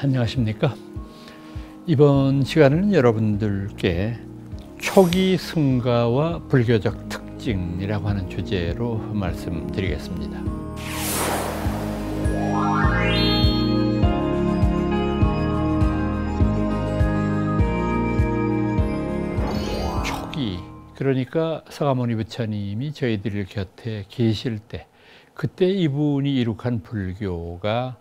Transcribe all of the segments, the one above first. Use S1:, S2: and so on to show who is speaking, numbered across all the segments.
S1: 안녕하십니까? 이번 시간에는 여러분들께 초기 승가와 불교적 특징이라고 하는 주제로 말씀드리겠습니다. 초기, 그러니까 서가모니 부처님이 저희들 곁에 계실 때, 그때 이분이 이룩한 불교가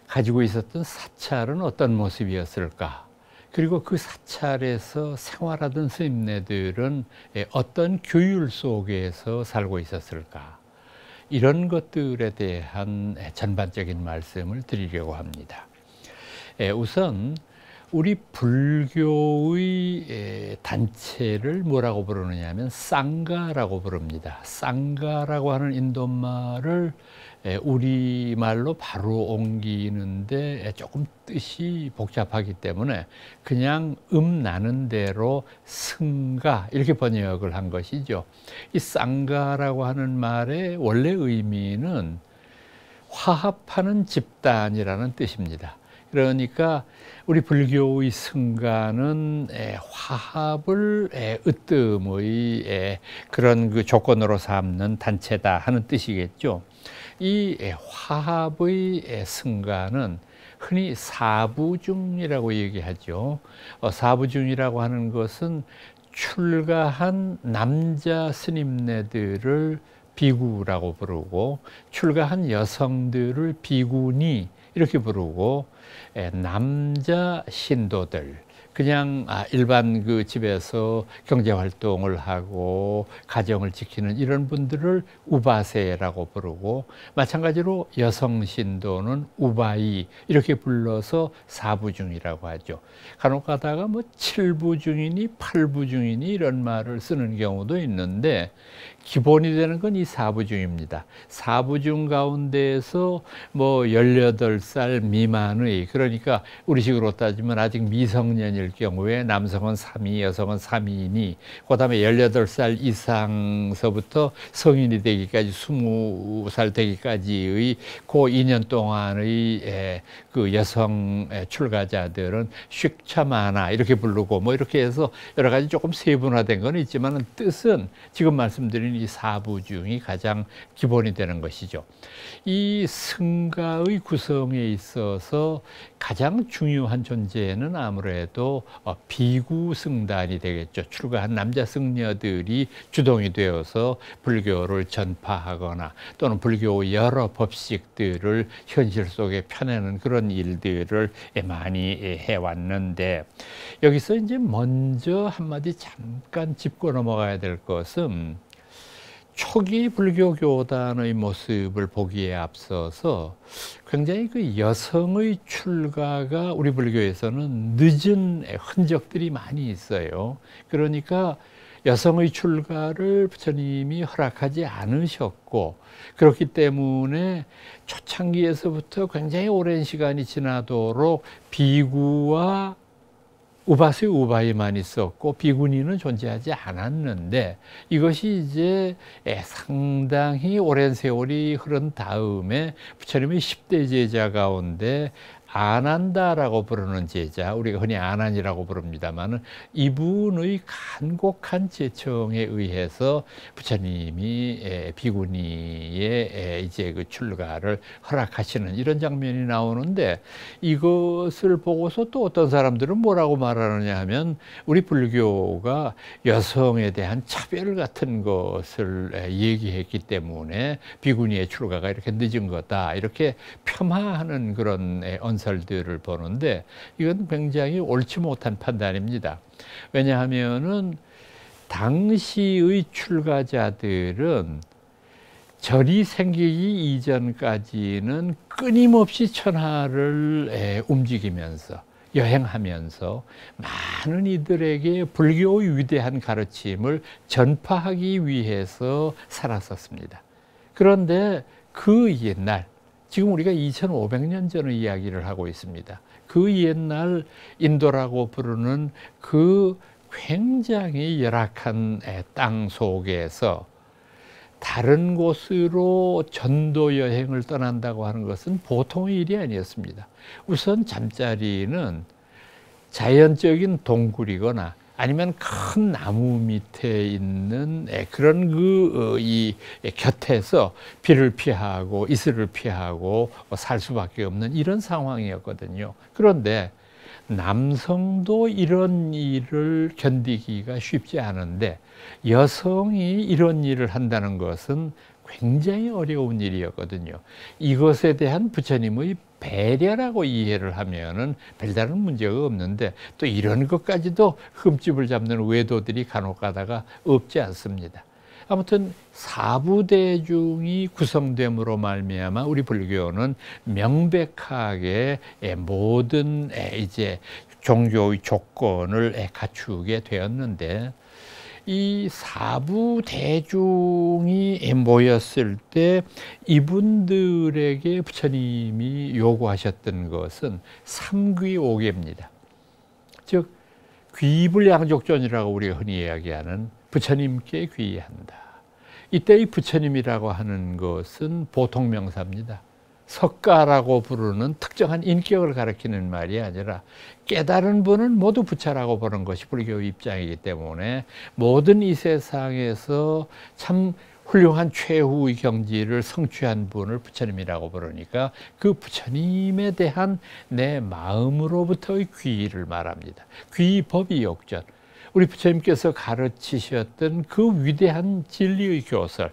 S1: 가지고 있었던 사찰은 어떤 모습이었을까? 그리고 그 사찰에서 생활하던 스님네들은 어떤 규율 속에서 살고 있었을까? 이런 것들에 대한 전반적인 말씀을 드리려고 합니다. 우선 우리 불교의 단체를 뭐라고 부르느냐 하면 쌍가라고 부릅니다. 쌍가라고 하는 인도말을 우리말로 바로 옮기는데 조금 뜻이 복잡하기 때문에 그냥 나는 대로 승가 이렇게 번역을 한 것이죠. 이 쌍가라고 하는 말의 원래 의미는 화합하는 집단이라는 뜻입니다. 그러니까 우리 불교의 승가는 화합을 으뜸의 그런 그 조건으로 삼는 단체다 하는 뜻이겠죠. 이 화합의 승가는 흔히 사부중이라고 얘기하죠. 사부중이라고 하는 것은 출가한 남자 스님네들을 비구라고 부르고 출가한 여성들을 비구니 이렇게 부르고 남자 신도들 그냥 일반 그 집에서 경제 활동을 하고 가정을 지키는 이런 분들을 우바세라고 부르고 마찬가지로 여성 신도는 우바이 이렇게 불러서 사부중이라고 하죠. 간혹 가다가 뭐 칠부중이니 팔부중이니 이런 말을 쓰는 경우도 있는데 기본이 되는 건 이 사부중입니다. 사부중 가운데에서 뭐 18살 미만의 그러니까 우리식으로 따지면 아직 미성년일 경우에 남성은 3위, 여성은 3위이니 그다음에 18살 이상서부터 성인이 되기까지 20살 되기까지의 그 2년 동안의 그 여성 출가자들은 식차마나 이렇게 부르고 뭐 이렇게 해서 여러 가지 조금 세분화된 건 있지만 뜻은 지금 말씀드린 이 사부중이 가장 기본이 되는 것이죠. 이 승가의 구성에 있어서 가장 중요한 존재는 아무래도 비구승단이 되겠죠. 출가한 남자 승려들이 주동이 되어서 불교를 전파하거나 또는 불교 여러 법식들을 현실 속에 펴내는 그런 일들을 많이 해왔는데 여기서 이제 먼저 한마디 잠깐 짚고 넘어가야 될 것은 초기 불교 교단의 모습을 보기에 앞서서 굉장히 그 여성의 출가가 우리 불교에서는 늦은 흔적들이 많이 있어요. 그러니까 여성의 출가를 부처님이 허락하지 않으셨고 그렇기 때문에 초창기에서부터 굉장히 오랜 시간이 지나도록 비구와 우바세 우바이만 있었고 비구니는 존재하지 않았는데 이것이 이제 상당히 오랜 세월이 흐른 다음에 부처님의 10대 제자 가운데 아난다라고 부르는 제자, 우리가 흔히 아난이라고 부릅니다만은 이분의 간곡한 제청에 의해서 부처님이 비구니의 이제 그 출가를 허락하시는 이런 장면이 나오는데 이것을 보고서 또 어떤 사람들은 뭐라고 말하느냐 하면 우리 불교가 여성에 대한 차별 같은 것을 얘기했기 때문에 비구니의 출가가 이렇게 늦은 거다 이렇게 폄하하는 그런 언설들을 보는데 이건 굉장히 옳지 못한 판단입니다. 왜냐하면은 당시의 출가자들은 절이 생기기 이전까지는 끊임없이 천하를 움직이면서 여행하면서 많은 이들에게 불교의 위대한 가르침을 전파하기 위해서 살았었습니다. 그런데 그 옛날 지금 우리가 2500년 전의 이야기를 하고 있습니다. 그 옛날 인도라고 부르는 그 굉장히 열악한 땅 속에서 다른 곳으로 전도 여행을 떠난다고 하는 것은 보통의 일이 아니었습니다. 우선 잠자리는 자연적인 동굴이거나 아니면 큰 나무 밑에 있는 그런 이 곁에서 비를 피하고 이슬을 피하고 살 수밖에 없는 이런 상황이었거든요. 그런데 남성도 이런 일을 견디기가 쉽지 않은데 여성이 이런 일을 한다는 것은 굉장히 어려운 일이었거든요. 이것에 대한 부처님의 배려라고 이해를 하면은 별다른 문제가 없는데 또 이런 것까지도 흠집을 잡는 외도들이 간혹 가다가 없지 않습니다. 아무튼 사부대중이 구성됨으로 말미암아 우리 불교는 명백하게 모든 이제 종교의 조건을 갖추게 되었는데, 이 사부 대중이 모였을 때 이분들에게 부처님이 요구하셨던 것은 삼귀오계입니다. 즉 귀불양족존이라고 우리가 흔히 이야기하는 부처님께 귀의한다. 이때의 부처님이라고 하는 것은 보통 명사입니다. 석가라고 부르는 특정한 인격을 가리키는 말이 아니라 깨달은 분은 모두 부처라고 보는 것이 불교의 입장이기 때문에 모든 이 세상에서 참 훌륭한 최후의 경지를 성취한 분을 부처님이라고 부르니까 그 부처님에 대한 내 마음으로부터의 귀의를 말합니다. 귀의법이 역전. 우리 부처님께서 가르치셨던 그 위대한 진리의 교설,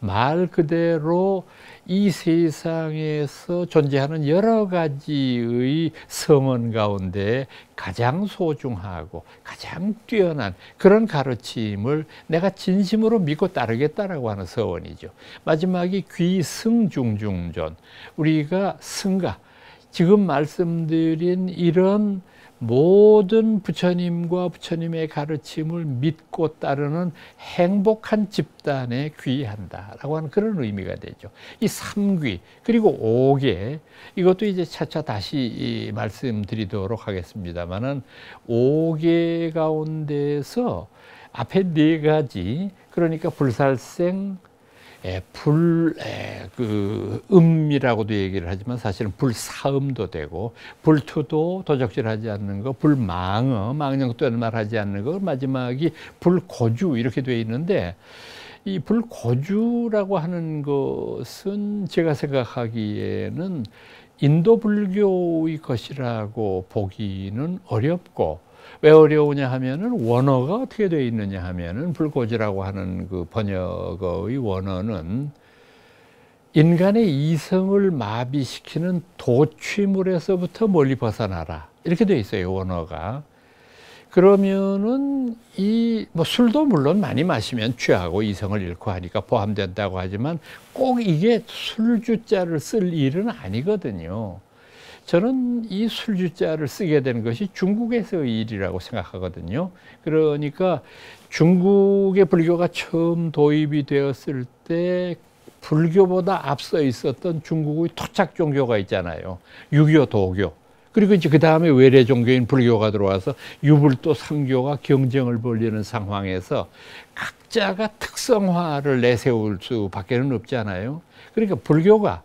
S1: 말 그대로 이 세상에서 존재하는 여러 가지의 성언 가운데 가장 소중하고 가장 뛰어난 그런 가르침을 내가 진심으로 믿고 따르겠다라고 하는 서원이죠. 마지막이 귀승중중존. 우리가 승가, 지금 말씀드린 이런 모든 부처님과 부처님의 가르침을 믿고 따르는 행복한 집단에 귀의한다라고 하는 그런 의미가 되죠. 이 삼귀 그리고 오계, 이것도 이제 차차 다시 말씀드리도록 하겠습니다만은, 오계 가운데서 앞에 네 가지, 그러니까 불살생, 음이라고도 얘기를 하지만 사실은 불사음도 되고, 불투도 도적질하지 않는 거, 불망어, 망령되는 말 하지 않는 거, 마지막이 불고주 이렇게 되어 있는데, 이 불고주라고 하는 것은 제가 생각하기에는 인도 불교의 것이라고 보기는 어렵고, 왜 어려우냐 하면은 원어가 어떻게 되어 있느냐 하면은, 불고지라고 하는 그 번역어의 원어는 인간의 이성을 마비시키는 도취물에서부터 멀리 벗어나라 이렇게 되어 있어요, 원어가. 그러면은 술도 물론 많이 마시면 취하고 이성을 잃고 하니까 포함된다고 하지만 꼭 이게 술주자를 쓸 일은 아니거든요. 저는 이 술주자를 쓰게 된 것이 중국에서의 일이라고 생각하거든요. 그러니까 중국의 불교가 처음 도입이 되었을 때 불교보다 앞서 있었던 중국의 토착 종교가 있잖아요. 유교, 도교. 그리고 이제 그 다음에 외래 종교인 불교가 들어와서 유불도 삼교가 경쟁을 벌이는 상황에서 각자가 특성화를 내세울 수밖에는 없잖아요. 그러니까 불교가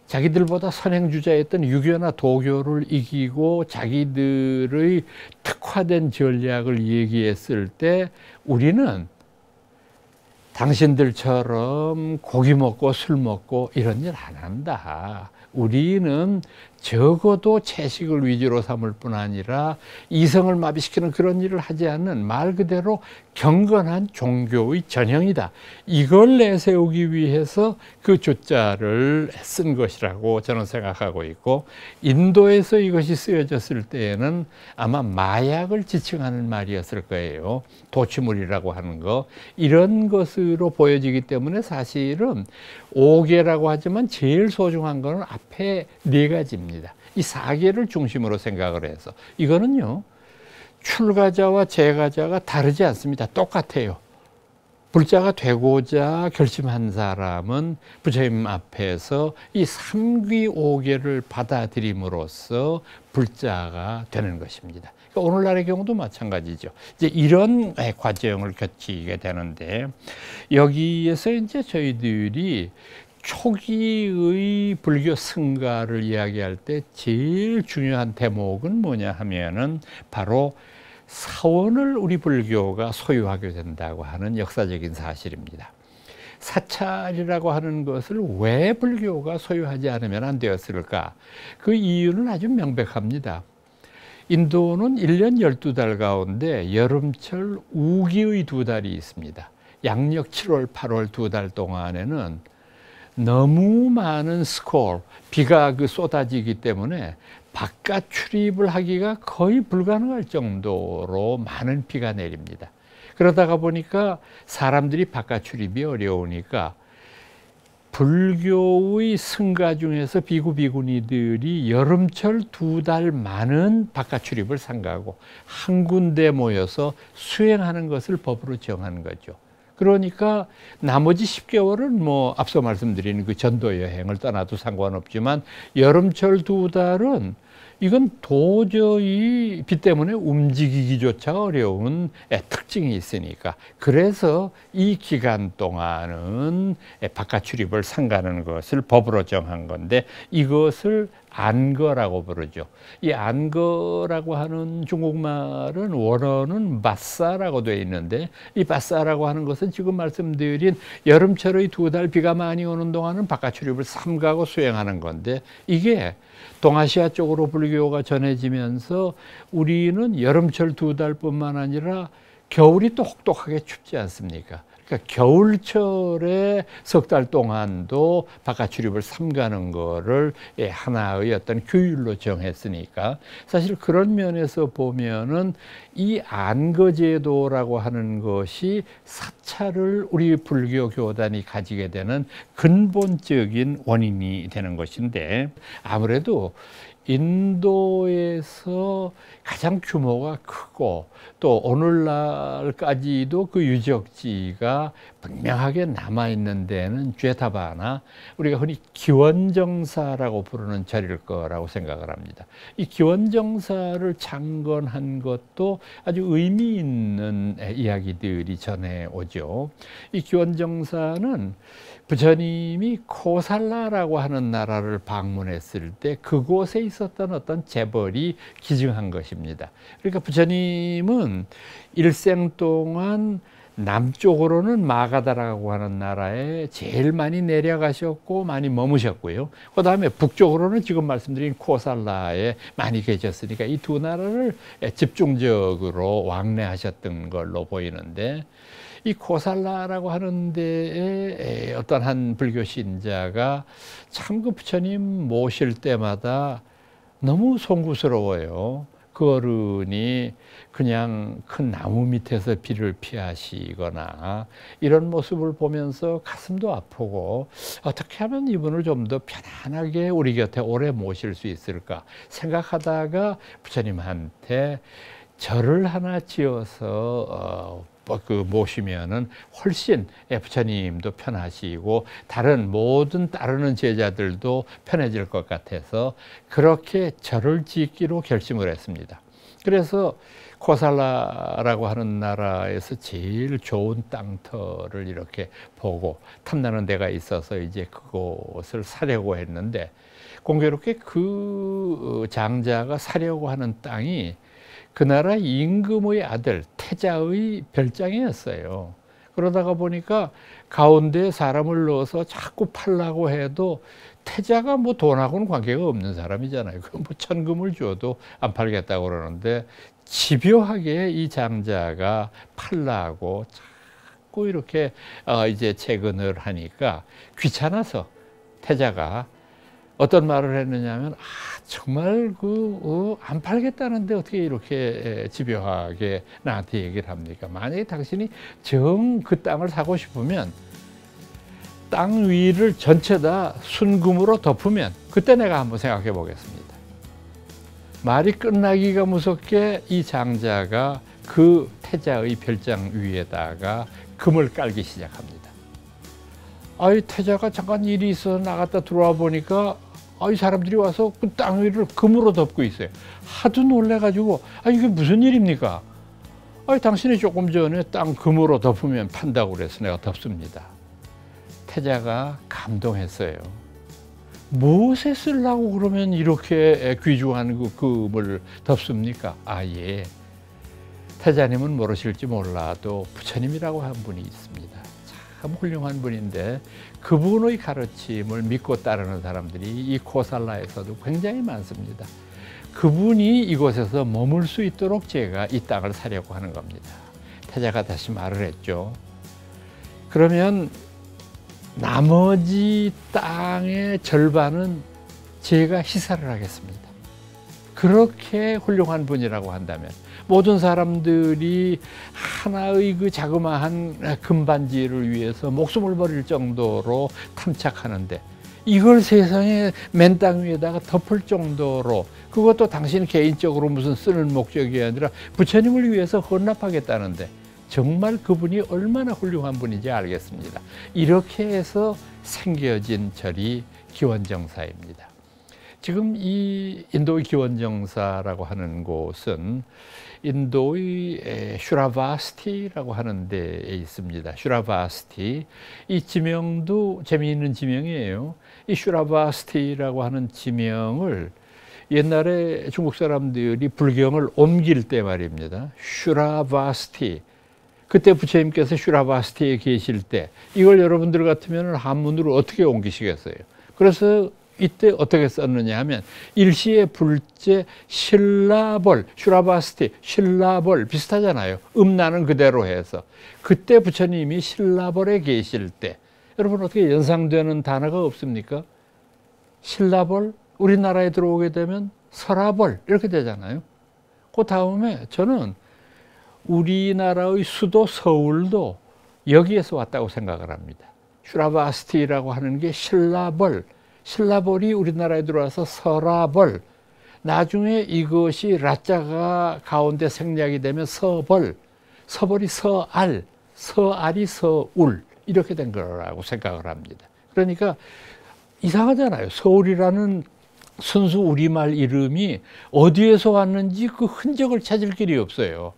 S1: 자기들보다 선행주자였던 유교나 도교를 이기고 자기들의 특화된 전략을 얘기했을 때 우리는 당신들처럼 고기 먹고 술 먹고 이런 일 안 한다. 우리는 적어도 채식을 위주로 삼을 뿐 아니라 이성을 마비시키는 그런 일을 하지 않는 말 그대로 경건한 종교의 전형이다. 이걸 내세우기 위해서 그 주자를 쓴 것이라고 저는 생각하고 있고, 인도에서 이것이 쓰여졌을 때에는 아마 마약을 지칭하는 말이었을 거예요. 도취물이라고 하는 거. 이런 것으로 보여지기 때문에 사실은 오계라고 하지만 제일 소중한 거는 앞에 네 가지입니다. 이 4개를 중심으로 생각을 해서, 이거는요 출가자와 재가자가 다르지 않습니다. 똑같아요. 불자가 되고자 결심한 사람은 부처님 앞에서 이 삼귀오계를 받아들임으로써 불자가 되는 것입니다. 그러니까 오늘날의 경우도 마찬가지죠. 이제 이런 과정을 거치게 되는데, 여기에서 이제 저희들이 초기의 불교 승가를 이야기할 때 제일 중요한 대목은 뭐냐 하면은 바로 사원을 우리 불교가 소유하게 된다고 하는 역사적인 사실입니다. 사찰이라고 하는 것을 왜 불교가 소유하지 않으면 안 되었을까? 그 이유는 아주 명백합니다. 인도는 1년 12달 가운데 여름철 우기의 2달이 있습니다. 양력 7월, 8월 2달 동안에는 너무 많은 스콜, 비가 쏟아지기 때문에 바깥 출입을 하기가 거의 불가능할 정도로 많은 비가 내립니다. 그러다가 보니까 사람들이 바깥 출입이 어려우니까 불교의 승가 중에서 비구 비구니들이 여름철 2달 많은 바깥 출입을 삼가하고 한 군데 모여서 수행하는 것을 법으로 정한 거죠. 그러니까 나머지 10개월은 뭐 앞서 말씀드린 그 전도 여행을 떠나도 상관없지만 여름철 2달은 이건 도저히 비 때문에 움직이기조차 어려운 특징이 있으니까, 그래서 이 기간 동안은 바깥 출입을 삼가는 것을 법으로 정한 건데, 이것을 안거라고 부르죠. 이 안거라고 하는 중국말은 원어는 마사라고 되어 있는데, 이 마사라고 하는 것은 지금 말씀드린 여름철의 2달 비가 많이 오는 동안은 바깥 출입을 삼가고 수행하는 건데, 이게 동아시아 쪽으로 불교가 전해지면서 우리는 여름철 2달뿐만 아니라 겨울이 또 혹독하게 춥지 않습니까? 그러니까 겨울철에 3달 동안도 바깥 출입을 삼가는 거를 하나의 어떤 규율로 정했으니까, 사실 그런 면에서 보면은 이 안거제도라고 하는 것이 사찰을 우리 불교 교단이 가지게 되는 근본적인 원인이 되는 것인데, 아무래도 인도에서 가장 규모가 크고 또 오늘날까지도 그 유적지가 분명하게 남아있는 데는 죄타바나, 우리가 흔히 기원정사라고 부르는 절일 거라고 생각을 합니다. 이 기원정사를 창건한 것도 아주 의미 있는 이야기들이 전해오죠. 이 기원정사는 부처님이 코살라라고 하는 나라를 방문했을 때 그곳에 있었던 어떤 재벌이 기증한 것입니다. 그러니까 부처님은 일생 동안 남쪽으로는 마가다라고 하는 나라에 제일 많이 내려가셨고 많이 머무셨고요. 그 다음에 북쪽으로는 지금 말씀드린 코살라에 많이 계셨으니까 이 두 나라를 집중적으로 왕래하셨던 걸로 보이는데, 이 코살라라고 하는 데에 어떤 한 불교 신자가 참 그 부처님 모실 때마다 너무 송구스러워요. 그 어른이 그냥 큰 나무 밑에서 비를 피하시거나 이런 모습을 보면서 가슴도 아프고, 어떻게 하면 이분을 좀 더 편안하게 우리 곁에 오래 모실 수 있을까 생각하다가 부처님한테 절을 하나 지어서 모시면은 훨씬 부처님도 편하시고 다른 모든 따르는 제자들도 편해질 것 같아서 그렇게 절을 짓기로 결심을 했습니다. 그래서 코살라라고 하는 나라에서 제일 좋은 땅터를 이렇게 보고 탐나는 데가 있어서 이제 그곳을 사려고 했는데, 공교롭게 그 장자가 사려고 하는 땅이 그 나라 임금의 아들 태자의 별장이었어요. 그러다가 보니까 가운데 사람을 넣어서 자꾸 팔라고 해도 태자가 뭐 돈하고는 관계가 없는 사람이잖아요. 그 뭐 천금을 줘도 안 팔겠다고 그러는데, 집요하게 이 장자가 팔라고 자꾸 이렇게 이제 채근을 하니까 귀찮아서 태자가 어떤 말을 했느냐면, 정말 안 팔겠다는데 어떻게 이렇게 집요하게 나한테 얘기를 합니까? 만약에 당신이 정 그 땅을 사고 싶으면 땅 위를 전체 다 순금으로 덮으면 그때 내가 한번 생각해 보겠습니다. 말이 끝나기가 무섭게 이 장자가 그 태자의 별장 위에다가 금을 깔기 시작합니다. 태자가 잠깐 일이 있어서 나갔다 들어와 보니까 이 사람들이 와서 그 땅 위를 금으로 덮고 있어요. 하도 놀래가지고 이게 무슨 일입니까? 당신이 조금 전에 땅 금으로 덮으면 판다고 그래서 내가 덮습니다. 태자가 감동했어요. 무엇에 쓰려고 그러면 이렇게 귀중한 그 금을 덮습니까? 예. 태자님은 모르실지 몰라도 부처님이라고 한 분이 있습니다. 참 훌륭한 분인데 그분의 가르침을 믿고 따르는 사람들이 이 코살라에서도 굉장히 많습니다. 그분이 이곳에서 머물 수 있도록 제가 이 땅을 사려고 하는 겁니다. 태자가 다시 말을 했죠. 그러면 나머지 땅의 절반은 제가 희사를 하겠습니다. 그렇게 훌륭한 분이라고 한다면 모든 사람들이 하나의 그 자그마한 금반지를 위해서 목숨을 버릴 정도로 탐착하는데 이걸 세상에 맨 땅 위에다가 덮을 정도로 그것도 당신 개인적으로 무슨 쓰는 목적이 아니라 부처님을 위해서 헌납하겠다는데 정말 그분이 얼마나 훌륭한 분인지 알겠습니다. 이렇게 해서 생겨진 절이 기원정사입니다. 지금 이 인도의 기원정사라고 하는 곳은 인도의 슈라바스티라고 하는 데에 있습니다. 슈라바스티. 이 지명도 재미있는 지명이에요. 이 슈라바스티라고 하는 지명을 옛날에 중국 사람들이 불경을 옮길 때 말입니다. 슈라바스티. 그때 부처님께서 슈라바스티에 계실 때 이걸 여러분들 같으면 한문으로 어떻게 옮기시겠어요? 그래서 이때 어떻게 썼느냐 하면 일시의 불제 신라벌, 슈라바스티, 신라벌 비슷하잖아요. 음나는 그대로 해서. 그때 부처님이 신라벌에 계실 때 여러분 어떻게 연상되는 단어가 없습니까? 신라벌, 우리나라에 들어오게 되면 설화벌 이렇게 되잖아요. 그 다음에 저는 우리나라의 수도 서울도 여기에서 왔다고 생각을 합니다. 슈라바스티라고 하는 게 신라벌, 신라벌이 우리나라에 들어와서 설화벌, 나중에 이것이 라자가 가운데 생략이 되면 서벌, 서벌이 서알, 서알이 서울 이렇게 된 거라고 생각을 합니다. 그러니까 이상하잖아요. 서울이라는 순수 우리말 이름이 어디에서 왔는지 그 흔적을 찾을 길이 없어요.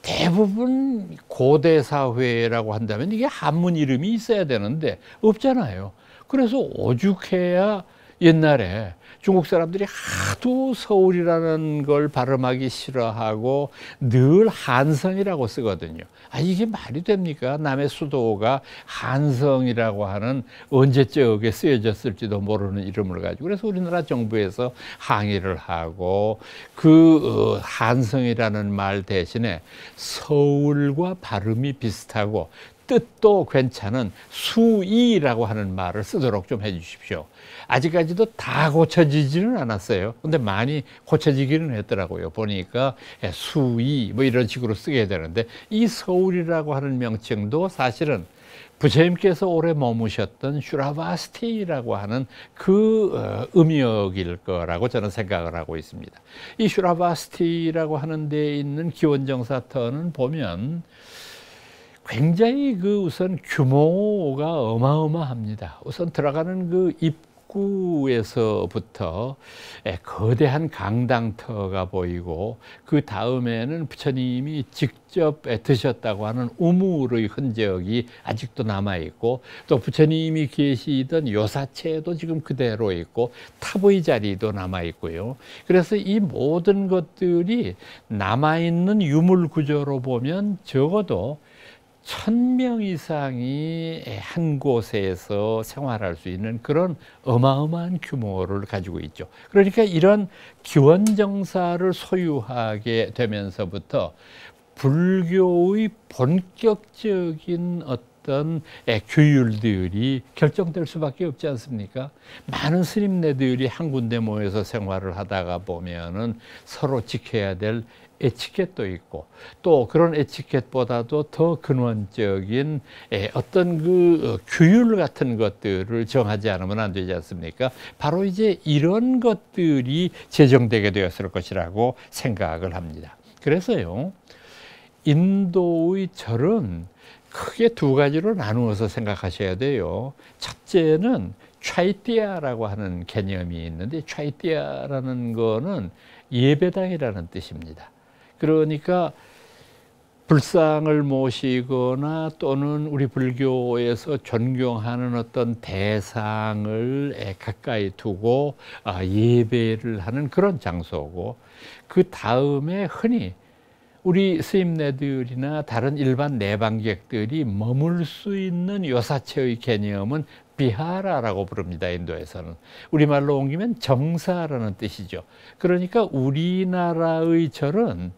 S1: 대부분 고대 사회라고 한다면 이게 한문 이름이 있어야 되는데 없잖아요. 그래서 오죽해야 옛날에 중국 사람들이 하도 서울이라는 걸 발음하기 싫어하고 늘 한성이라고 쓰거든요. 이게 말이 됩니까? 남의 수도가 한성이라고 하는 언제적에 쓰여졌을지도 모르는 이름을 가지고 그래서 우리나라 정부에서 항의를 하고 그 한성이라는 말 대신에 서울과 발음이 비슷하고 뜻도 괜찮은 수이라고 하는 말을 쓰도록 좀 해주십시오. 아직까지도 다 고쳐지지는 않았어요. 근데 많이 고쳐지기는 했더라고요. 보니까 수이 뭐 이런 식으로 쓰게 되는데 이 서울이라고 하는 명칭도 사실은 부처님께서 오래 머무셨던 슈라바스티라고 하는 그 음역일 거라고 저는 생각을 하고 있습니다. 이 슈라바스티라고 하는 데에 있는 기원정사터는 보면 굉장히 우선 규모가 어마어마합니다. 우선 들어가는 그 입구에서부터 거대한 강당터가 보이고 그 다음에는 부처님이 직접 드셨다고 하는 우물의 흔적이 아직도 남아있고 또 부처님이 계시던 요사체도 지금 그대로 있고 탑의 자리도 남아있고요. 그래서 이 모든 것들이 남아있는 유물 구조로 보면 적어도 1000명 이상이 한 곳에서 생활할 수 있는 그런 어마어마한 규모를 가지고 있죠. 그러니까 이런 기원정사를 소유하게 되면서부터 불교의 본격적인 어떤 규율들이 결정될 수밖에 없지 않습니까? 많은 스님네들이 한 군데 모여서 생활을 하다가 보면은 서로 지켜야 될 에티켓도 있고 또 그런 에티켓보다도 더 근원적인 어떤 그 규율 같은 것들을 정하지 않으면 안 되지 않습니까? 바로 이제 이런 것들이 제정되게 되었을 것이라고 생각을 합니다. 그래서요, 인도의 절은 크게 두 가지로 나누어서 생각하셔야 돼요. 첫째는 차이띠아라고 하는 개념이 있는데, 차이띠아라는 거는 예배당이라는 뜻입니다. 그러니까 불상을 모시거나 또는 우리 불교에서 존경하는 어떤 대상을 가까이 두고 예배를 하는 그런 장소고, 그 다음에 흔히 우리 스님네들이나 다른 일반 내방객들이 머물 수 있는 요사체의 개념은 비하라라고 부릅니다. 인도에서는. 우리말로 옮기면 정사라는 뜻이죠. 그러니까 우리나라의 절은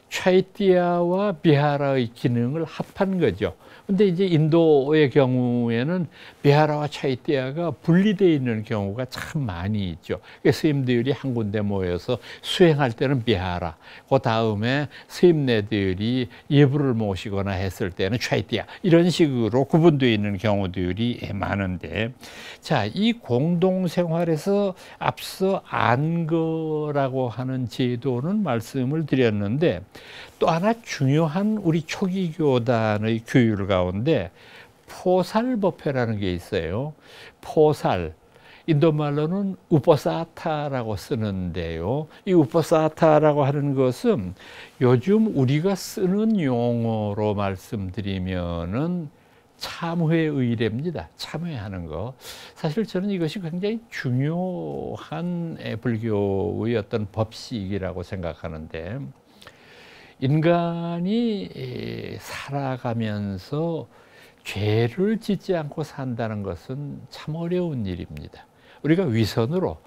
S1: 차이띠아와 비하라의 기능을 합한 거죠. 근데 이제 인도의 경우에는 비하라와 차이띠아가 분리되어 있는 경우가 참 많이 있죠. 스님들이 한 군데 모여서 수행할 때는 비하라, 그 다음에 스님네들이 예불을 모시거나 했을 때는 차이띠아, 이런 식으로 구분되어 있는 경우들이 많은데, 자, 이 공동생활에서 앞서 안거라고 하는 제도는 말씀을 드렸는데, 또 하나 중요한 우리 초기 교단의 규율 가운데 포살법회라는 게 있어요. 포살, 인도말로는 우퍼사타라고 쓰는데요. 이 우퍼사타라고 하는 것은 요즘 우리가 쓰는 용어로 말씀드리면은 참회의례입니다. 참회하는 거. 사실 저는 이것이 굉장히 중요한 불교의 어떤 법칙이라고 생각하는데, 인간이 살아가면서 죄를 짓지 않고 산다는 것은 참 어려운 일입니다. 우리가 위선으로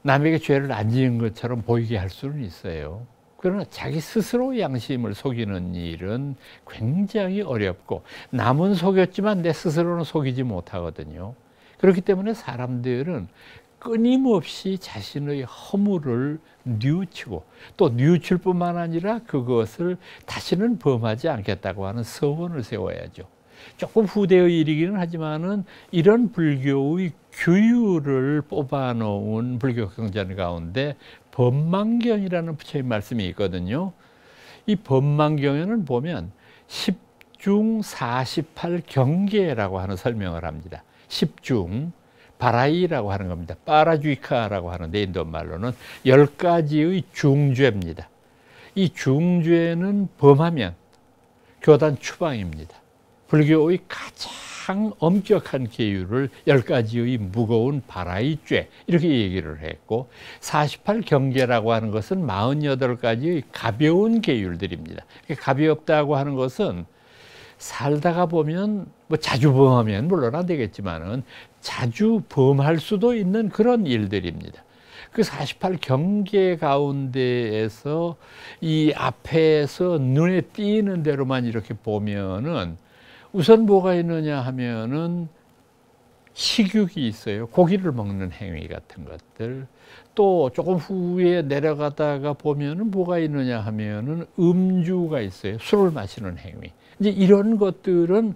S1: 남에게 죄를 안 지은 것처럼 보이게 할 수는 있어요. 그러나 자기 스스로 양심을 속이는 일은 굉장히 어렵고, 남은 속였지만 내 스스로는 속이지 못하거든요. 그렇기 때문에 사람들은 끊임없이 자신의 허물을 뉘우치고, 또 뉘우칠 뿐만 아니라 그것을 다시는 범하지 않겠다고 하는 서원을 세워야죠. 조금 후대의 일이기는 하지만은 이런 불교의 규율을 뽑아놓은 불교 경전 가운데 법망경이라는 부처님 말씀이 있거든요. 이 법망경에는 보면 10중 48경계라고 하는 설명을 합니다. 10중, 바라이라고 하는 겁니다. 파라주이카라고 하는데 인도말로는 10가지의 중죄입니다. 이 중죄는 범하면 교단 추방입니다. 불교의 가장 엄격한 계율을 10가지의 무거운 바라이죄, 이렇게 얘기를 했고, 48경계라고 하는 것은 48가지의 가벼운 계율들입니다. 가볍다고 하는 것은 살다가 보면 뭐 자주 범하면 물론 안 되겠지만은 자주 범할 수도 있는 그런 일들입니다. 그 48경계 가운데에서 이 앞에서 눈에 띄는 대로만 이렇게 보면은 우선 뭐가 있느냐 하면은 식욕이 있어요. 고기를 먹는 행위 같은 것들. 또 조금 후에 내려가다가 보면은 뭐가 있느냐 하면은 음주가 있어요. 술을 마시는 행위. 이제 이런 것들은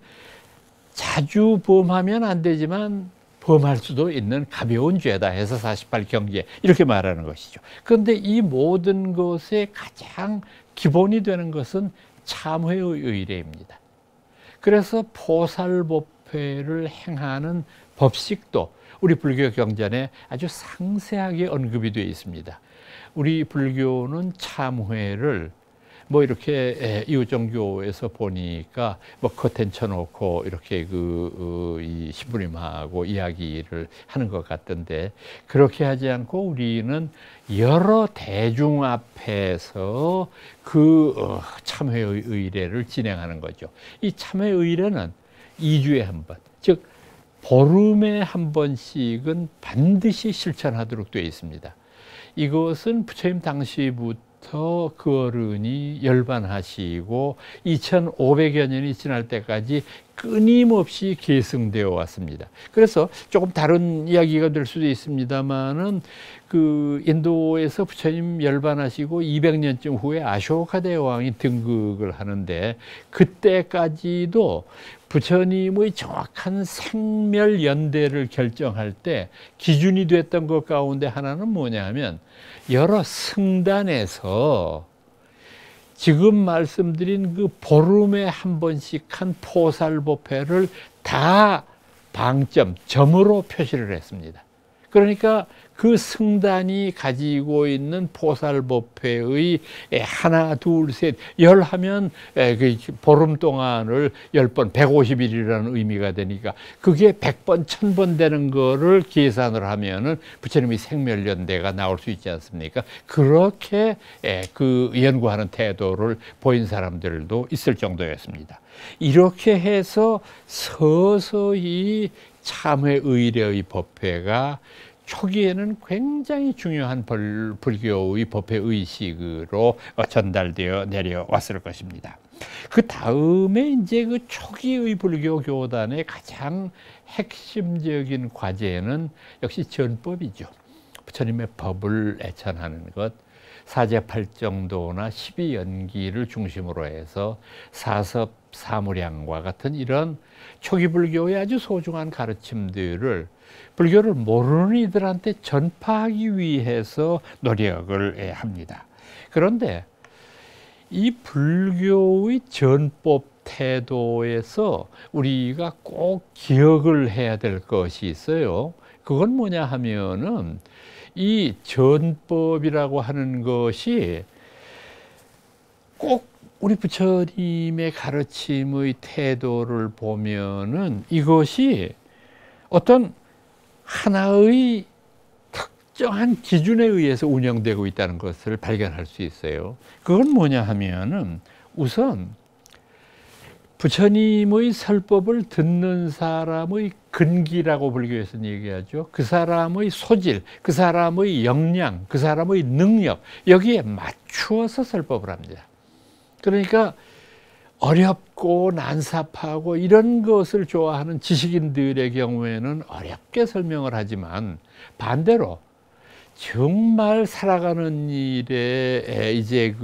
S1: 자주 범하면 안 되지만 범할 수도 있는 가벼운 죄다 해서 48경계, 이렇게 말하는 것이죠. 그런데 이 모든 것의 가장 기본이 되는 것은 참회의 의례입니다. 그래서 포살법회를 행하는 법식도 우리 불교 경전에 아주 상세하게 언급이 되어 있습니다. 우리 불교는 참회를 뭐 이렇게 이웃종교에서 보니까 뭐 커튼 쳐놓고 이렇게 이 신부님하고 이야기를 하는 것 같던데, 그렇게 하지 않고 우리는 여러 대중 앞에서 그 참회의 의례를 진행하는 거죠. 이 참회의 의례는 2주에 한 번, 즉 보름에 한 번씩은 반드시 실천하도록 되어 있습니다. 이것은 부처님 당시부터 그 어른이 열반하시고 2500여 년이 지날 때까지 끊임없이 계승되어 왔습니다. 그래서 조금 다른 이야기가 될 수도 있습니다만은 그 인도에서 부처님 열반하시고 200년쯤 후에 아쇼카 대왕이 등극을 하는데, 그때까지도 부처님의 정확한 생멸 연대를 결정할 때 기준이 됐던 것 가운데 하나는 뭐냐 하면, 여러 승단에서 지금 말씀드린 그 보름에 한 번씩 한 포살법회를 다 방점, 점으로 표시를 했습니다. 그러니까 그 승단이 가지고 있는 포살법회의 하나, 둘, 셋, 열 하면 그 보름 동안을 10번, 150일이라는 의미가 되니까 그게 100번, 1000번 되는 거를 계산을 하면은 부처님의 생멸연대가 나올 수 있지 않습니까? 그렇게 그 연구하는 태도를 보인 사람들도 있을 정도였습니다. 이렇게 해서 서서히 참회 의례의 법회가 초기에는 굉장히 중요한 불교의 법회 의식으로 전달되어 내려왔을 것입니다. 그 다음에 이제 그 초기의 불교 교단의 가장 핵심적인 과제는 역시 전법이죠. 부처님의 법을 애천하는 것, 사제팔정도나 12연기를 중심으로 해서 사섭, 사무량과 같은 이런 초기 불교의 아주 소중한 가르침들을 불교를 모르는 이들한테 전파하기 위해서 노력을 합니다. 그런데 이 불교의 전법 태도에서 우리가 꼭 기억을 해야 될 것이 있어요. 그건 뭐냐 하면은 이 전법이라고 하는 것이 꼭 우리 부처님의 가르침의 태도를 보면은 이것이 어떤 하나의 특정한 기준에 의해서 운영되고 있다는 것을 발견할 수 있어요. 그건 뭐냐 하면은 우선 부처님의 설법을 듣는 사람의 근기라고 불교에서는 얘기하죠. 그 사람의 소질, 그 사람의 역량, 그 사람의 능력, 여기에 맞추어서 설법을 합니다. 그러니까 어렵고 난삽하고 이런 것을 좋아하는 지식인들의 경우에는 어렵게 설명을 하지만 반대로 정말 살아가는 일에 이제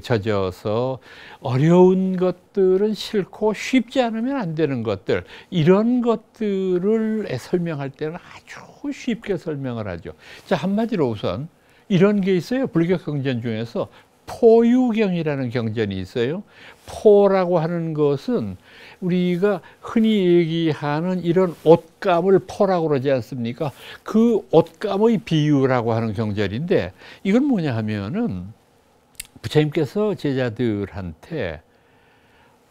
S1: 젖어서 어려운 것들은 싫고 쉽지 않으면 안 되는 것들, 이런 것들을 설명할 때는 아주 쉽게 설명을 하죠. 자, 한마디로 우선 이런 게 있어요. 불교 경전 중에서 포유경이라는 경전이 있어요. 포라고 하는 것은 우리가 흔히 얘기하는 이런 옷감을 포라고 그러지 않습니까? 그 옷감의 비유라고 하는 경전인데 이건 뭐냐 하면은 부처님께서 제자들한테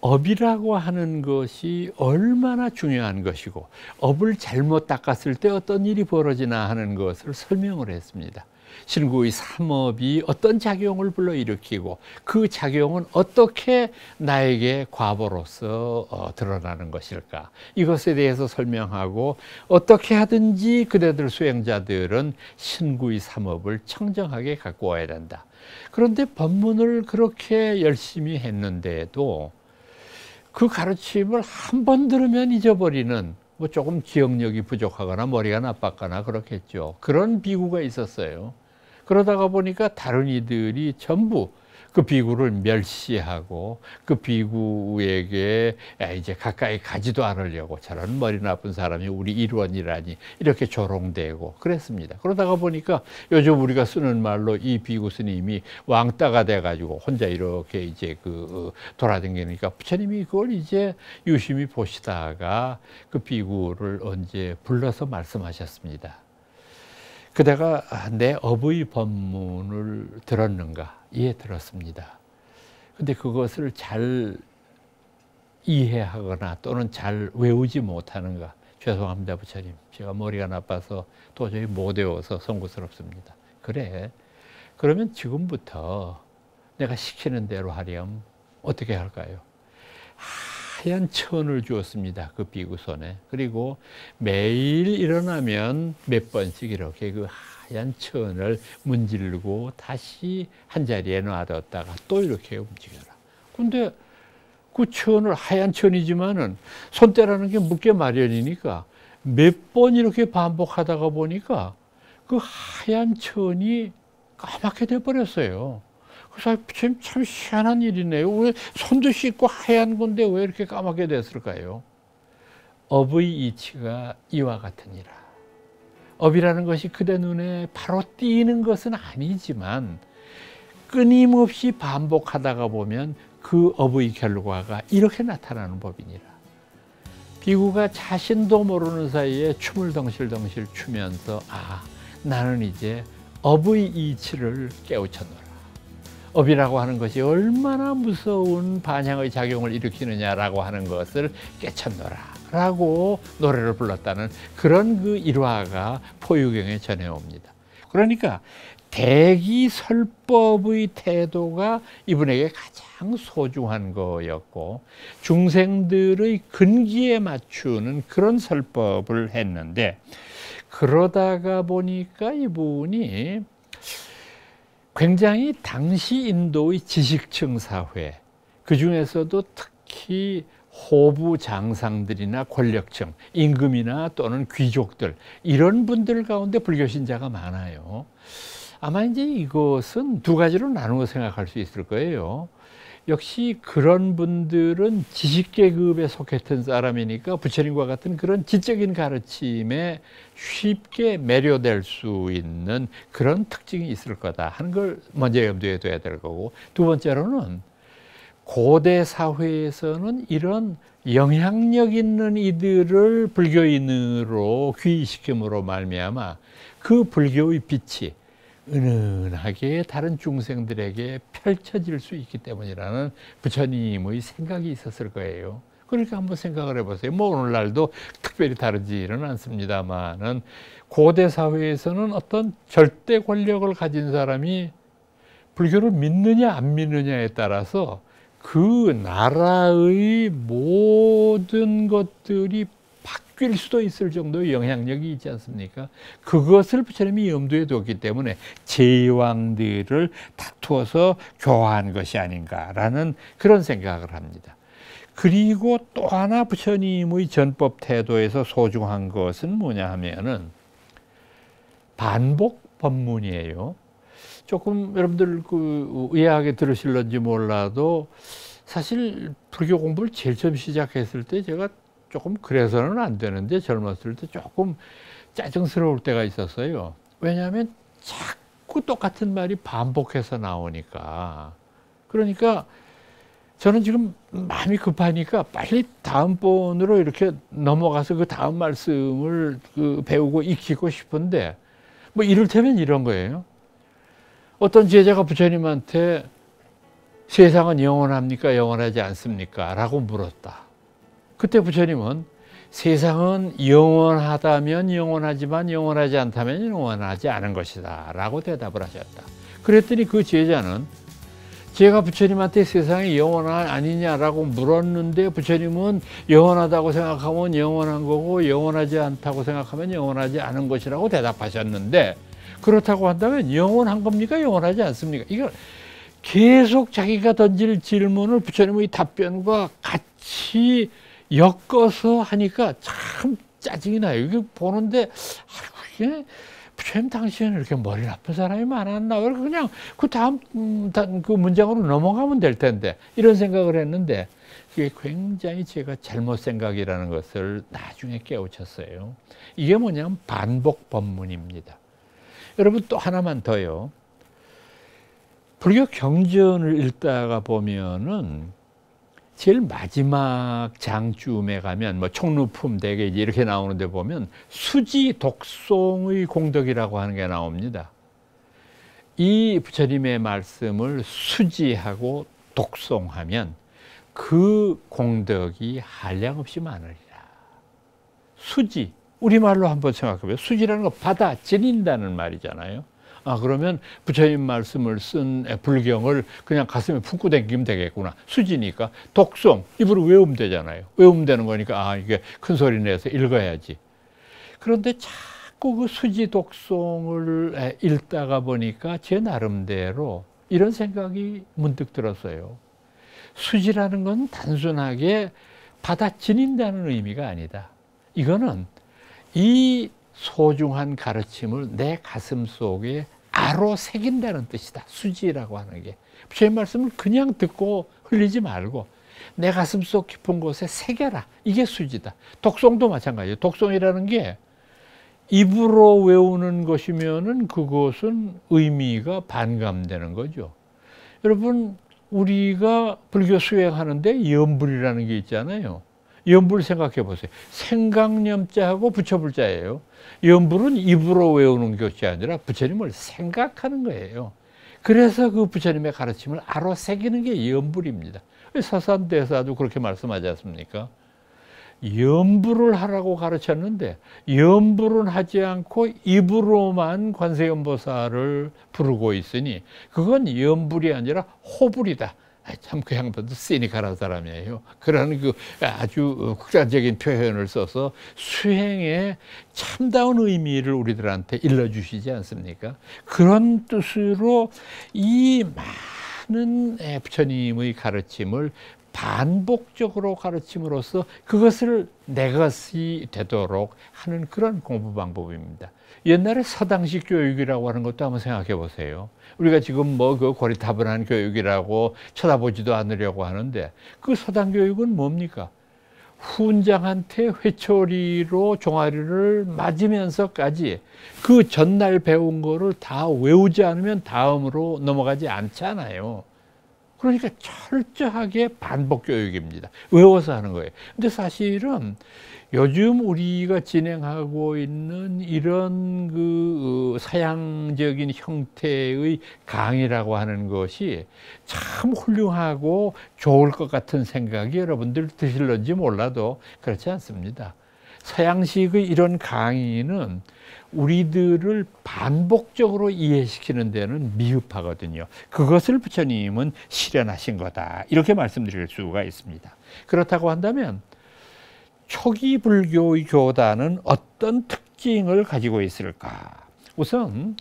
S1: 업이라고 하는 것이 얼마나 중요한 것이고 업을 잘못 닦았을 때 어떤 일이 벌어지나 하는 것을 설명을 했습니다. 신구의 삼업이 어떤 작용을 불러일으키고 그 작용은 어떻게 나에게 과보로서 드러나는 것일까, 이것에 대해서 설명하고 어떻게 하든지 그대들 수행자들은 신구의 삼업을 청정하게 갖고 와야 된다. 그런데 법문을 그렇게 열심히 했는데도 그 가르침을 한 번 들으면 잊어버리는, 뭐 조금 기억력이 부족하거나 머리가 나빴거나 그렇겠죠. 그런 비구가 있었어요. 그러다가 보니까 다른 이들이 전부 그 비구를 멸시하고 그 비구에게 이제 가까이 가지도 않으려고, 저런 머리 나쁜 사람이 우리 일원이라니 이렇게 조롱되고 그랬습니다. 그러다가 보니까 요즘 우리가 쓰는 말로 이 비구 스님이 왕따가 돼가지고 혼자 이렇게 이제 돌아다니니까 부처님이 그걸 이제 유심히 보시다가 그 비구를 언제 불러서 말씀하셨습니다. 그대가 내 업의 법문을 들었는가? 예, 들었습니다. 근데 그것을 잘 이해하거나 또는 잘 외우지 못하는가? 죄송합니다, 부처님. 제가 머리가 나빠서 도저히 못 외워서 송구스럽습니다. 그래. 그러면 지금부터 내가 시키는 대로 하렴. 어떻게 할까요? 하얀 천을 주었습니다. 그 비구 손에. 그리고 매일 일어나면 몇 번씩 이렇게 그 하얀 천을 문지르고 다시 한 자리에 놔뒀다가 또 이렇게 움직여라. 근데 그 천을, 하얀 천이지만은 손때라는 게 묻게 마련이니까 몇 번 이렇게 반복하다가 보니까 그 하얀 천이 까맣게 돼버렸어요. 그래서 참 희한한 일이네요. 왜 손도 씻고 하얀 건데 왜 이렇게 까맣게 됐을까요? 업의 이치가 이와 같으니라. 업이라는 것이 그대 눈에 바로 띄는 것은 아니지만 끊임없이 반복하다가 보면 그 업의 결과가 이렇게 나타나는 법이니라. 비구가 자신도 모르는 사이에 춤을 덩실덩실 추면서 나는 이제 업의 이치를 깨우쳤노라. 업이라고 하는 것이 얼마나 무서운 반향의 작용을 일으키느냐라고 하는 것을 깨쳤노라 라고 노래를 불렀다는 그런 그 일화가 포유경에 전해옵니다. 그러니까 대기설법의 태도가 이분에게 가장 소중한 거였고 중생들의 근기에 맞추는 그런 설법을 했는데, 그러다가 보니까 이분이 굉장히 당시 인도의 지식층 사회, 그 중에서도 특히 호부 장상들이나 권력층, 임금이나 또는 귀족들, 이런 분들 가운데 불교 신자가 많아요. 아마 이제 이것은 두 가지로 나누어 생각할 수 있을 거예요. 역시 그런 분들은 지식계급에 속했던 사람이니까 부처님과 같은 그런 지적인 가르침에 쉽게 매료될 수 있는 그런 특징이 있을 거다 하는 걸 먼저 염두에 둬야 될 거고, 두 번째로는 고대 사회에서는 이런 영향력 있는 이들을 불교인으로 귀의시킴으로 말미암아 그 불교의 빛이 은은하게 다른 중생들에게 펼쳐질 수 있기 때문이라는 부처님의 생각이 있었을 거예요. 그러니까 한번 생각을 해보세요. 뭐 오늘날도 특별히 다르지는 않습니다만은 고대 사회에서는 어떤 절대 권력을 가진 사람이 불교를 믿느냐 안 믿느냐에 따라서 그 나라의 모든 것들이 바뀔 수도 있을 정도의 영향력이 있지 않습니까? 그것을 부처님이 염두에 뒀기 때문에 제왕들을 다투어서 교화한 것이 아닌가라는 그런 생각을 합니다. 그리고 또 하나 부처님의 전법 태도에서 소중한 것은 뭐냐 하면은 반복 법문이에요. 조금 여러분들 그 의아하게 들으실런지 몰라도 사실 불교 공부를 제일 처음 시작했을 때 제가 조금 그래서는 안 되는데 젊었을 때 조금 짜증스러울 때가 있었어요. 왜냐하면 자꾸 똑같은 말이 반복해서 나오니까. 그러니까 저는 지금 마음이 급하니까 빨리 다음번으로 이렇게 넘어가서 그 다음 말씀을 배우고 익히고 싶은데, 뭐 이를테면 이런 거예요. 어떤 제자가 부처님한테 세상은 영원합니까? 영원하지 않습니까? 라고 물었다. 그때 부처님은 세상은 영원하다면 영원하지만 영원하지 않다면 영원하지 않은 것이다 라고 대답을 하셨다. 그랬더니 그 제자는 제가 부처님한테 세상이 영원한 아니냐라고 물었는데 부처님은 영원하다고 생각하면 영원한 거고 영원하지 않다고 생각하면 영원하지 않은 것이라고 대답하셨는데, 그렇다고 한다면 영원한 겁니까? 영원하지 않습니까? 이걸 계속 자기가 던질 질문을 부처님의 답변과 같이 엮어서 하니까 참 짜증이 나요. 이게 보는데 이게 부처님 당시에는 이렇게 머리 나쁜 사람이 많았나? 그냥 그 다음 그 문장으로 넘어가면 될 텐데 이런 생각을 했는데, 그게 굉장히 제가 잘못 생각이라는 것을 나중에 깨우쳤어요. 이게 뭐냐면 반복 법문입니다. 여러분 또 하나만 더요. 불교 경전을 읽다가 보면은 제일 마지막 장쯤에 가면 뭐 총루품 대개 이렇게 나오는데 보면 수지 독송의 공덕이라고 하는 게 나옵니다. 이 부처님의 말씀을 수지하고 독송하면 그 공덕이 한량없이 많으리라. 수지, 우리말로 한번 생각해보세요. 수지라는 거 받아들인다는 말이잖아요. 그러면 부처님 말씀을 쓴 불경을 그냥 가슴에 품고 다니면 되겠구나. 수지니까. 독송, 입으로 외우면 되잖아요. 외우면 되는 거니까 이게 큰 소리 내서 읽어야지. 그런데 자꾸 그 수지 독송을 읽다가 보니까 제 나름대로 이런 생각이 문득 들었어요. 수지라는 건 단순하게 받아들인다는 의미가 아니다. 이거는 이 소중한 가르침을 내 가슴 속에 아로 새긴다는 뜻이다. 수지라고 하는 게. 부처님 말씀을 그냥 듣고 흘리지 말고 내 가슴 속 깊은 곳에 새겨라. 이게 수지다. 독송도 마찬가지예요. 독송이라는 게 입으로 외우는 것이면은 그것은 의미가 반감되는 거죠. 여러분, 우리가 불교 수행하는데 염불이라는 게 있잖아요. 염불 생각해 보세요. 생각념자하고 부처불자예요. 염불은 입으로 외우는 것이 아니라 부처님을 생각하는 거예요. 그래서 그 부처님의 가르침을 알아 새기는 게 염불입니다. 서산대사도 그렇게 말씀하지 않습니까? 염불을 하라고 가르쳤는데 염불은 하지 않고 입으로만 관세음보살을 부르고 있으니 그건 염불이 아니라 호불이다. 참 그 양반도 시니컬한 사람이에요. 그런 그 아주 극단적인 표현을 써서 수행의 참다운 의미를 우리들한테 일러주시지 않습니까? 그런 뜻으로 이 많은 부처님의 가르침을 반복적으로 가르침으로써 그것을 내 것이 되도록 하는 그런 공부 방법입니다. 옛날에 서당식 교육이라고 하는 것도 한번 생각해 보세요. 우리가 지금 뭐 그 고리타분한 교육이라고 쳐다보지도 않으려고 하는데 그 서당 교육은 뭡니까? 훈장한테 회초리로 종아리를 맞으면서까지 그 전날 배운 거를 다 외우지 않으면 다음으로 넘어가지 않잖아요. 그러니까 철저하게 반복 교육입니다. 외워서 하는 거예요. 근데 사실은 요즘 우리가 진행하고 있는 이런 그 사양적인 형태의 강의라고 하는 것이 참 훌륭하고 좋을 것 같은 생각이 여러분들 드실런지 몰라도 그렇지 않습니다. 서양식의 이런 강의는 우리들을 반복적으로 이해시키는 데는 미흡하거든요. 그것을 부처님은 실현하신 거다. 이렇게 말씀드릴 수가 있습니다. 그렇다고 한다면 초기 불교의 교단은 어떤 특징을 가지고 있을까? 우선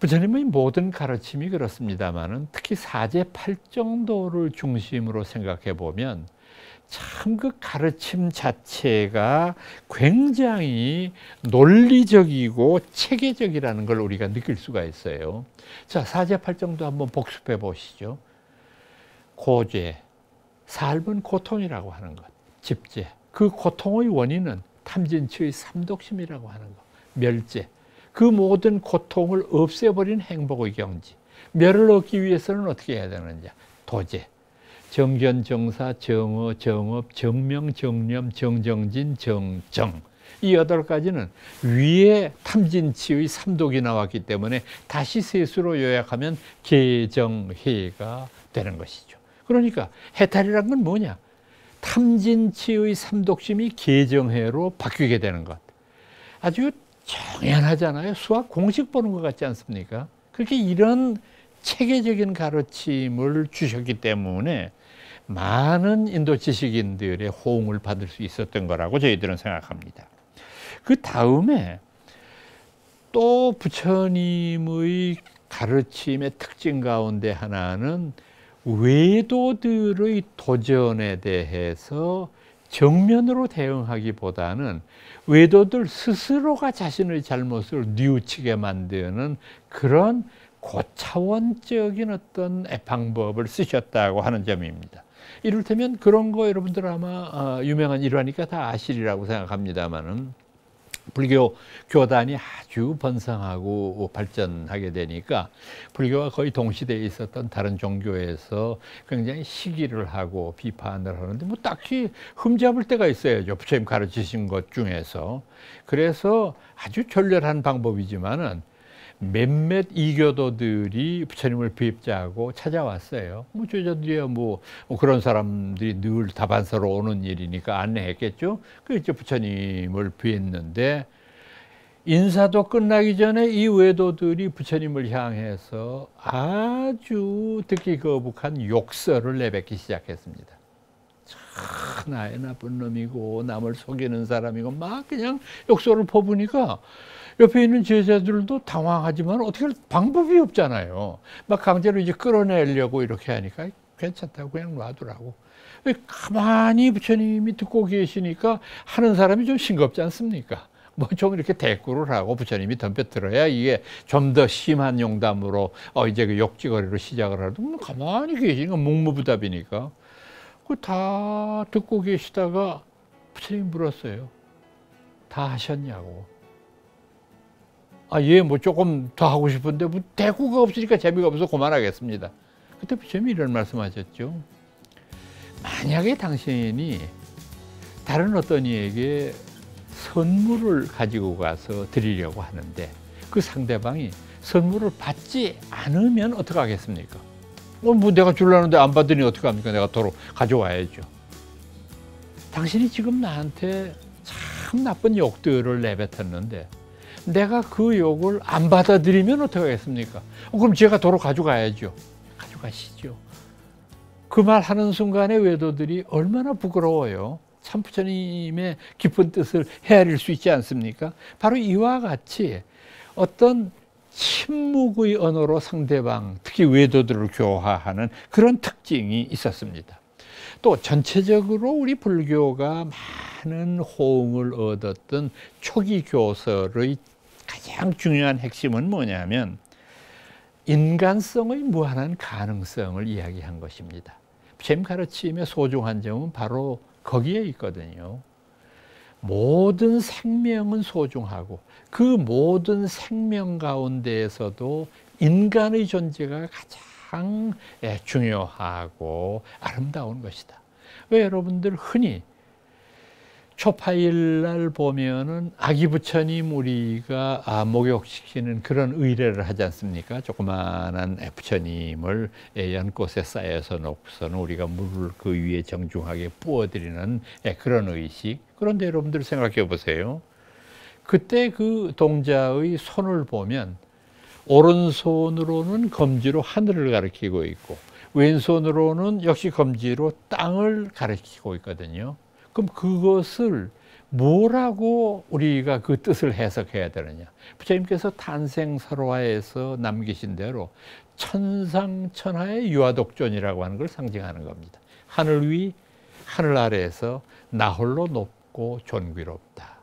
S1: 부처님의 모든 가르침이 그렇습니다만은 특히 사제팔정도를 중심으로 생각해 보면 참 그 가르침 자체가 굉장히 논리적이고 체계적이라는 걸 우리가 느낄 수가 있어요. 자, 사제팔정도 한번 복습해 보시죠. 고죄, 삶은 고통이라고 하는 것, 집죄, 그 고통의 원인은 탐진치의 삼독심이라고 하는 것, 멸죄, 그 모든 고통을 없애버린 행복의 경지, 멸을 얻기 위해서는 어떻게 해야 되느냐, 도죄, 정견, 정사, 정어, 정업, 정명, 정념, 정정진, 정정. 이 8가지는 위에 탐진치의 삼독이 나왔기 때문에 다시 세수로 요약하면 개정해가 되는 것이죠. 그러니까 해탈이란 건 뭐냐? 탐진치의 삼독심이 개정해로 바뀌게 되는 것. 아주 정연하잖아요. 수학 공식 보는 것 같지 않습니까? 그렇게 이런 체계적인 가르침을 주셨기 때문에 많은 인도 지식인들의 호응을 받을 수 있었던 거라고 저희들은 생각합니다. 그 다음에 또 부처님의 가르침의 특징 가운데 하나는 외도들의 도전에 대해서 정면으로 대응하기보다는 외도들 스스로가 자신의 잘못을 뉘우치게 만드는 그런 고차원적인 어떤 방법을 쓰셨다고 하는 점입니다. 이를테면 그런 거 여러분들 아마 유명한 일화니까 다 아시리라고 생각합니다만은 불교 교단이 아주 번성하고 발전하게 되니까 불교와 거의 동시대에 있었던 다른 종교에서 굉장히 시기를 하고 비판을 하는데 뭐 딱히 흠잡을 때가 있어야죠. 부처님 가르치신 것 중에서. 그래서 아주 졸렬한 방법이지만은 몇몇 이교도들이 부처님을 비입자하고 찾아왔어요. 뭐 저들이야 뭐 그런 사람들이 늘 다반사로 오는 일이니까 안내했겠죠. 그래서 부처님을 비했는데 인사도 끝나기 전에 이 외도들이 부처님을 향해서 아주 듣기 거북한 욕설을 내뱉기 시작했습니다. 참 나의 나쁜 놈이고 남을 속이는 사람이고 막 그냥 욕설을 퍼부니까 옆에 있는 제자들도 당황하지만 어떻게 할 방법이 없잖아요. 막 강제로 이제 끌어내려고 이렇게 하니까 괜찮다고 그냥 놔두라고. 가만히 부처님이 듣고 계시니까 하는 사람이 좀 싱겁지 않습니까? 뭐 좀 이렇게 대꾸를 하고 부처님이 덤벼들어야 이게 좀 더 심한 용담으로 이제 그 욕지거리로 시작을 하도 가만히 계시니까 묵무부답이니까 그 다 듣고 계시다가 부처님이 물었어요. 다 하셨냐고. 예, 뭐 조금 더 하고 싶은데 뭐 대꾸가 없으니까 재미가 없어서 그만하겠습니다. 그때 부처님이 이런 말씀하셨죠. 만약에 당신이 다른 어떤 이에게 선물을 가지고 가서 드리려고 하는데 그 상대방이 선물을 받지 않으면 어떻게 하겠습니까? 뭐 내가 주려는데 안 받으니 어떻게 합니까? 내가 도로 가져와야죠. 당신이 지금 나한테 참 나쁜 욕들을 내뱉었는데 내가 그 욕을 안 받아들이면 어떻게 하겠습니까? 그럼 제가 도로 가져가야죠. 가져가시죠. 그 말 하는 순간에 외도들이 얼마나 부끄러워요. 참 부처님의 깊은 뜻을 헤아릴 수 있지 않습니까? 바로 이와 같이 어떤 침묵의 언어로 상대방, 특히 외도들을 교화하는 그런 특징이 있었습니다. 또 전체적으로 우리 불교가 많은 호응을 얻었던 초기 교설의 가장 중요한 핵심은 뭐냐면 인간성의 무한한 가능성을 이야기한 것입니다. 부처님 가르침의 소중한 점은 바로 거기에 있거든요. 모든 생명은 소중하고 그 모든 생명 가운데에서도 인간의 존재가 가장 중요하고 아름다운 것이다. 왜 여러분들 흔히 초파일 보면은 아기 부처님 우리가 목욕시키는 그런 의례를 하지 않습니까? 조그마한 부처님을 연꽃에 쌓여서 놓고서는 우리가 물을 그 위에 정중하게 부어드리는 그런 의식. 그런데 여러분들 생각해 보세요. 그때 그 동자의 손을 보면 오른손으로는 검지로 하늘을 가리키고 있고 왼손으로는 역시 검지로 땅을 가리키고 있거든요. 그럼 그것을 뭐라고 우리가 그 뜻을 해석해야 되느냐? 부처님께서 탄생설화에서 남기신 대로 천상천하의 유아독존이라고 하는 걸 상징하는 겁니다. 하늘 위, 하늘 아래에서 나 홀로 높고 존귀롭다.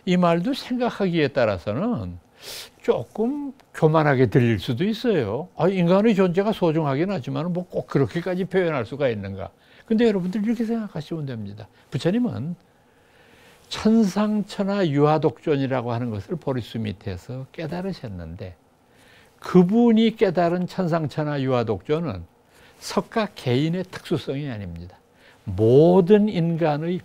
S1: 이 말도 생각하기에 따라서는 조금 교만하게 들릴 수도 있어요. 인간의 존재가 소중하긴 하지만 뭐 꼭 그렇게까지 표현할 수가 있는가? 근데 여러분들 이렇게 생각하시면 됩니다. 부처님은 천상천하 유아독존이라고 하는 것을 보리수 밑에서 깨달으셨는데 그분이 깨달은 천상천하 유아독존은 석가 개인의 특수성이 아닙니다. 모든 인간의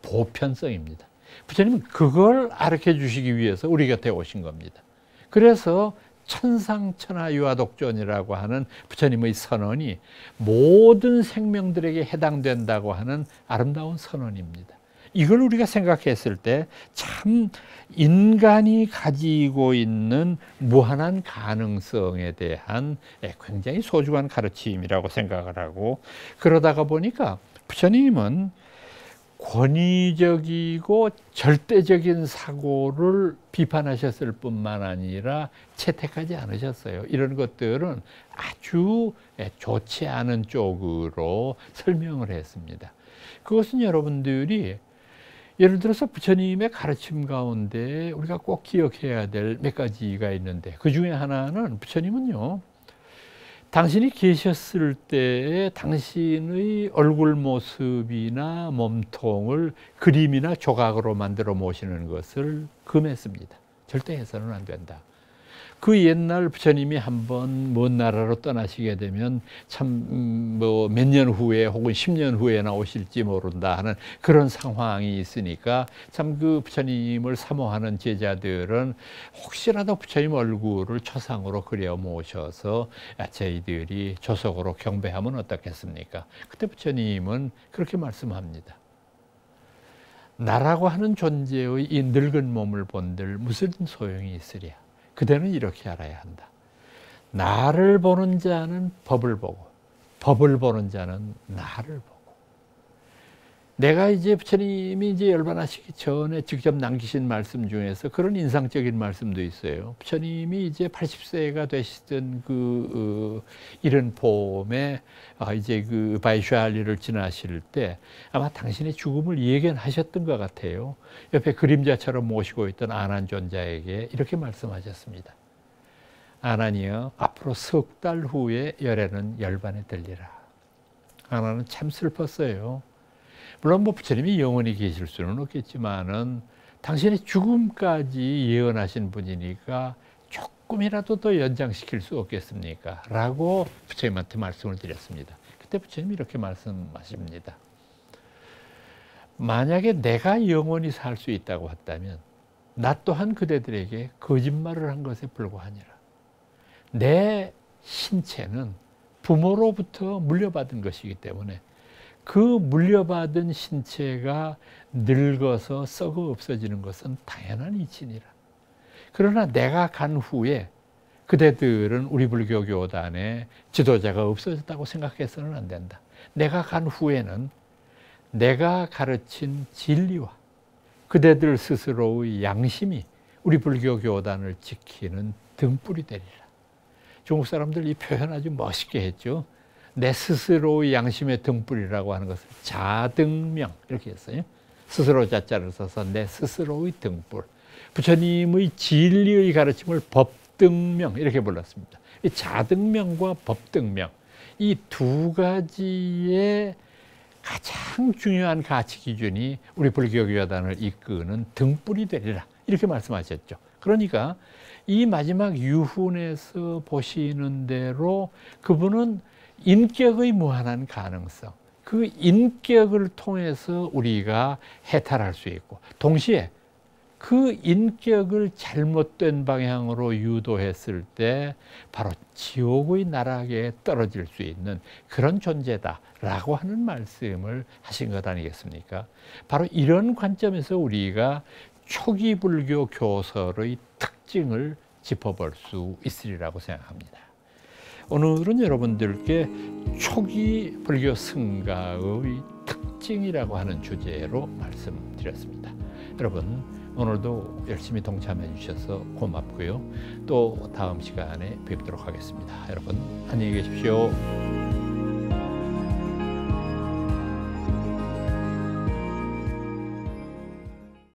S1: 보편성입니다. 부처님은 그걸 가르쳐 주시기 위해서 우리 곁에 오신 겁니다. 그래서 천상천하 유아독존이라고 하는 부처님의 선언이 모든 생명들에게 해당된다고 하는 아름다운 선언입니다. 이걸 우리가 생각했을 때 참 인간이 가지고 있는 무한한 가능성에 대한 굉장히 소중한 가르침이라고 생각을 하고 그러다가 보니까 부처님은 권위적이고 절대적인 사고를 비판하셨을 뿐만 아니라 채택하지 않으셨어요. 이런 것들은 아주 좋지 않은 쪽으로 설명을 했습니다. 그것은 여러분들이 예를 들어서 부처님의 가르침 가운데 우리가 꼭 기억해야 될 몇 가지가 있는데 그 중에 하나는 부처님은요. 당신이 계셨을 때의 당신의 얼굴 모습이나 몸통을 그림이나 조각으로 만들어 모시는 것을 금했습니다. 절대 해서는 안 된다. 그 옛날 부처님이 한번 먼 나라로 떠나시게 되면 참 뭐 몇 년 후에 혹은 10년 후에 나오실지 모른다 하는 그런 상황이 있으니까 참 그 부처님을 사모하는 제자들은 혹시라도 부처님 얼굴을 초상으로 그려 모셔서 저희들이 조속으로 경배하면 어떻겠습니까? 그때 부처님은 그렇게 말씀합니다. 나라고 하는 존재의 이 늙은 몸을 본들 무슨 소용이 있으랴? 그대는 이렇게 알아야 한다. 나를 보는 자는 법을 보고 법을 보는 자는 나를 보고. 내가 이제 부처님이 이제 열반하시기 전에 직접 남기신 말씀 중에서 그런 인상적인 말씀도 있어요. 부처님이 이제 80세가 되시던 그 이른 봄에 이제 그 바이슈알리를 지나실 때 아마 당신의 죽음을 예견하셨던 것 같아요. 옆에 그림자처럼 모시고 있던 아난존자에게 이렇게 말씀하셨습니다. 아난이여, 앞으로 석 달 후에 열애는 열반에 들리라. 아난은 참 슬펐어요. 물론 뭐 부처님이 영원히 계실 수는 없겠지만은 당신의 죽음까지 예언하신 분이니까 조금이라도 더 연장시킬 수 없겠습니까? 라고 부처님한테 말씀을 드렸습니다. 그때 부처님이 이렇게 말씀하십니다. 만약에 내가 영원히 살 수 있다고 한다면 나 또한 그대들에게 거짓말을 한 것에 불과하니라. 내 신체는 부모로부터 물려받은 것이기 때문에 그 물려받은 신체가 늙어서 썩어 없어지는 것은 당연한 이치니라. 그러나 내가 간 후에 그대들은 우리 불교 교단에 지도자가 없어졌다고 생각해서는 안 된다. 내가 간 후에는 내가 가르친 진리와 그대들 스스로의 양심이 우리 불교 교단을 지키는 등불이 되리라. 중국 사람들 이 표현 아주 멋있게 했죠. 내 스스로의 양심의 등불이라고 하는 것을 자등명 이렇게 했어요. 스스로 자자를 써서 내 스스로의 등불. 부처님의 진리의 가르침을 법등명 이렇게 불렀습니다. 이 자등명과 법등명 이 두 가지의 가장 중요한 가치 기준이 우리 불교 교단을 이끄는 등불이 되리라 이렇게 말씀하셨죠. 그러니까 이 마지막 유훈에서 보시는 대로 그분은 인격의 무한한 가능성, 그 인격을 통해서 우리가 해탈할 수 있고 동시에 그 인격을 잘못된 방향으로 유도했을 때 바로 지옥의 나락에 떨어질 수 있는 그런 존재다라고 하는 말씀을 하신 것 아니겠습니까? 바로 이런 관점에서 우리가 초기 불교 교설의 특징을 짚어볼 수 있으리라고 생각합니다. 오늘은 여러분들께 초기 불교 승가의 특징이라고 하는 주제로 말씀드렸습니다. 여러분 오늘도 열심히 동참해 주셔서 고맙고요. 또 다음 시간에 뵙도록 하겠습니다. 여러분 안녕히 계십시오.